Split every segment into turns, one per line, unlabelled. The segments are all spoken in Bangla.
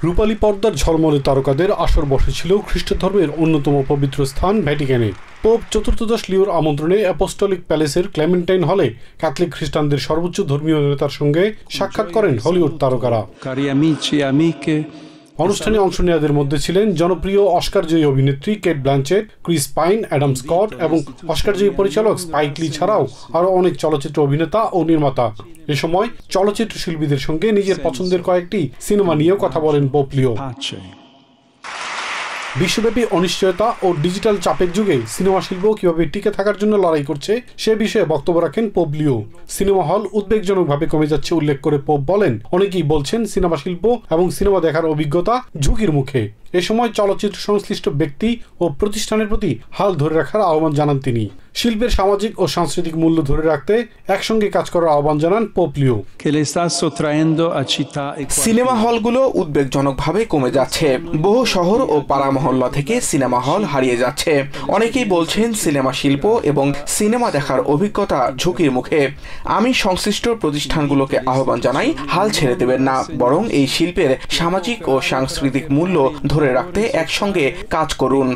রূপালী পর্দার ঝলমলে তারকাদের আসর বসেছিল খ্রিস্ট ধর্মের অন্যতম পবিত্র স্থান ভ্যাটিকানে। পোপ চতুর্থদশ লিওর আমন্ত্রণে অ্যাপোস্টলিক প্যালেসের ক্লেমেন্টাইন হলে ক্যাথলিক খ্রিস্টানদের সর্বোচ্চ ধর্মীয় নেতার সঙ্গে সাক্ষাৎ করেন হলিউড তারকারা। অনুষ্ঠানে অংশ নেওয়াদের মধ্যে ছিলেন জনপ্রিয় অস্কারজয়ী অভিনেত্রী Kate Blanchett, Chris Pine, Adam Scott এবং অস্কারজয়ী পরিচালক স্পাইক লি ছাড়াও আরও অনেক চলচ্চিত্র অভিনেতা ও নির্মাতা। এ সময় চলচ্চিত্র শিল্পীদের সঙ্গে নিজের পছন্দের কয়েকটি সিনেমা নিয়েও কথা বলেন পোপ লিও। বিশ্বব্যাপী অনিশ্চয়তা ও ডিজিটাল চাপের যুগে সিনেমা শিল্প কিভাবে টিকে থাকার জন্য লড়াই করছে সে বিষয়ে বক্তব্য রাখেন পোপ লিও। সিনেমা হল উদ্বেগজনকভাবে কমে যাচ্ছে উল্লেখ করে পোপ বলেন, অনেকেই বলছেন সিনেমা শিল্প এবং সিনেমা দেখার অভিজ্ঞতা ঝুঁকির মুখে। এ সময় চলচ্চিত্র সংশ্লিষ্ট ব্যক্তি ও প্রতিষ্ঠানের প্রতি হাল ধরে রাখার আহ্বান জানান তিনি। শিল্পের সামাজিক ও সাংস্কৃতিক মূল্য ধরে রাখতে একসঙ্গে কাজ করার আহ্বান জানান পোপ লিও।
সিনেমা হলগুলো উদ্বেগজনকভাবে কমে যাচ্ছে। বহু শহর ও পাড়া মহল্লা থেকে সিনেমা হল হারিয়ে যাচ্ছে। অনেকেই বলছেন সিনেমা শিল্প এবং সিনেমা দেখার অভিজ্ঞতা ঝুঁকির মুখে। আমি সংশ্লিষ্ট প্রতিষ্ঠানগুলোকে আহ্বান জানাই, হাল ছেড়ে দেবেন না, বরং এই শিল্পের সামাজিক ও সাংস্কৃতিক মূল্য ধরে রাখতে একসঙ্গে কাজ করুন।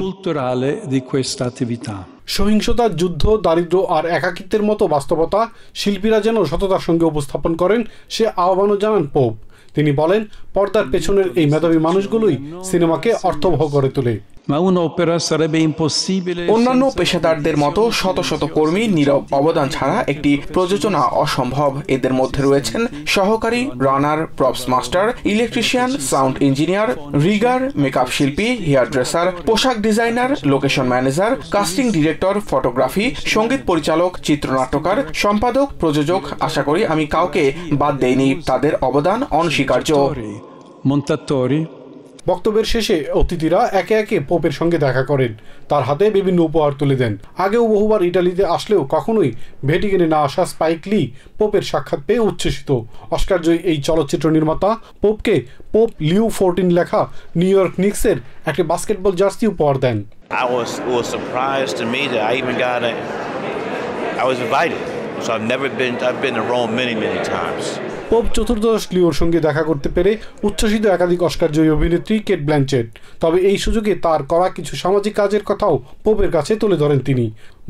সহিংসতা, যুদ্ধ, দারিদ্র্য আর একাকিত্বের মতো বাস্তবতা শিল্পীরা যেন সততার সঙ্গে উপস্থাপন করেন সে আহ্বানও জানান পোপ। তিনি বলেন, পর্দার পেছনের এই মেধাবী মানুষগুলোই সিনেমাকে অর্থবহ করে তোলে।
অন্যান্য পেশাদারদের মতো শত শত কর্মী নীরব অবদান ছাড়া একটি প্রযোজনা অসম্ভব। এদের মধ্যে রয়েছেন সহকারী runner, props master, electrician, sound engineer, rigger, makeup শিল্পী, হেয়ার ড্রেসার, পোশাক designer, location manager, casting director, photography, সঙ্গীত পরিচালক, চিত্রনাট্যকার, সম্পাদক, প্রযোজক। আশা করি আমি কাউকে বাদ দেইনি। তাদের অবদান অনস্বীকার্য।
বক্তব্যের শেষে অতিথিরা একে একে পোপের সঙ্গে দেখা করেন, তার হাতে বিভিন্ন উপহার তুলে দেন। আগেও বহুবার ইটালিতে আসলেও কখনোই ভ্যাটিকানে না আসা স্পাইক লি পোপের সাক্ষাৎ পেয়ে উচ্ছ্বসিত। অস্কারজয়ী এই চলচ্চিত্র নির্মাতা পোপকে পোপ লিও 14 লেখা নিউ ইয়র্ক নিক্সের একটি বাস্কেটবল জার্সি উপহার দেন। পোপ চতুর্দশ লিওর সঙ্গে দেখা করতে পেরে উচ্ছ্বসিত একাধিক অস্কারজয়ী অভিনেত্রী কেট ব্ল্যানচেট। তবে এই সুযোগে তার করা কিছু সামাজিক কাজের কথাও পোপের কাছে তুলে ধরেন তিনি।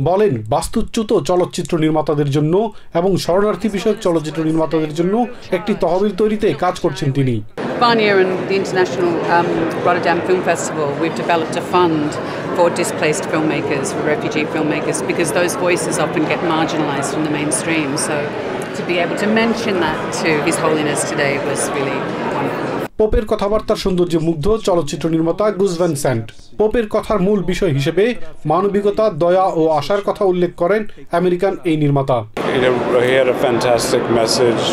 বলেন, বাস্তুচ্যুত চলচ্চিত্র নির্মাতাদের জন্য এবং শরণার্থী বিষয়ক চলচ্চিত্র নির্মাতাদের জন্য একটি তহবিল তৈরিতে কাজ করছেন তিনি।
Barnier and the International Rotterdam Film Festival, we've developed a fund for displaced filmmakers, for refugee filmmakers, because those voices often get marginalised from the mainstream. So to be able to mention that to His Holiness today was really wonderful.
পোপের কথাবার্তার সৌন্দর্যে মুগ্ধ চলচ্চিত্র নির্মাতা গুজ ভ্যান স্যান্ট পোপের কথার মূল বিষয় হিসেবে মানবিকতা, দয়া ও আশার কথা উল্লেখ করেন আমেরিকান এই নির্মাতা।
He had a fantastic message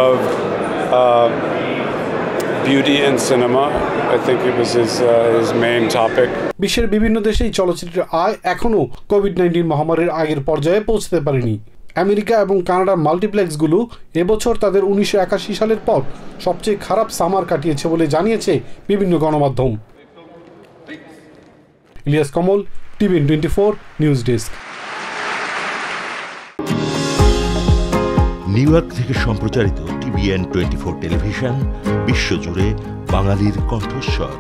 of beauty in cinema. I think it was his main topic.
বিশ্বের বিভিন্ন দেশেই চলচ্চিত্রের আয় এখনও কোভিড-19 মহামারীর আগের পর্যায়ে পৌঁছতে পারেনি। আমেরিকা এবং কানাডার মাল্টিপ্লেক্সগুলো এবছর তাদের 1981 সালের পর সবচেয়ে খারাপ সামার কাটিয়েছে বলে জানিয়েছে বিভিন্ন গণমাধ্যম। Ilias Kamal, TVN 24 news desk.
New York থেকে সম্প্রচারিত টিভিএন 24 টেলিভিশন বিশ্বজুড়ে বাঙালির কণ্ঠস্বর।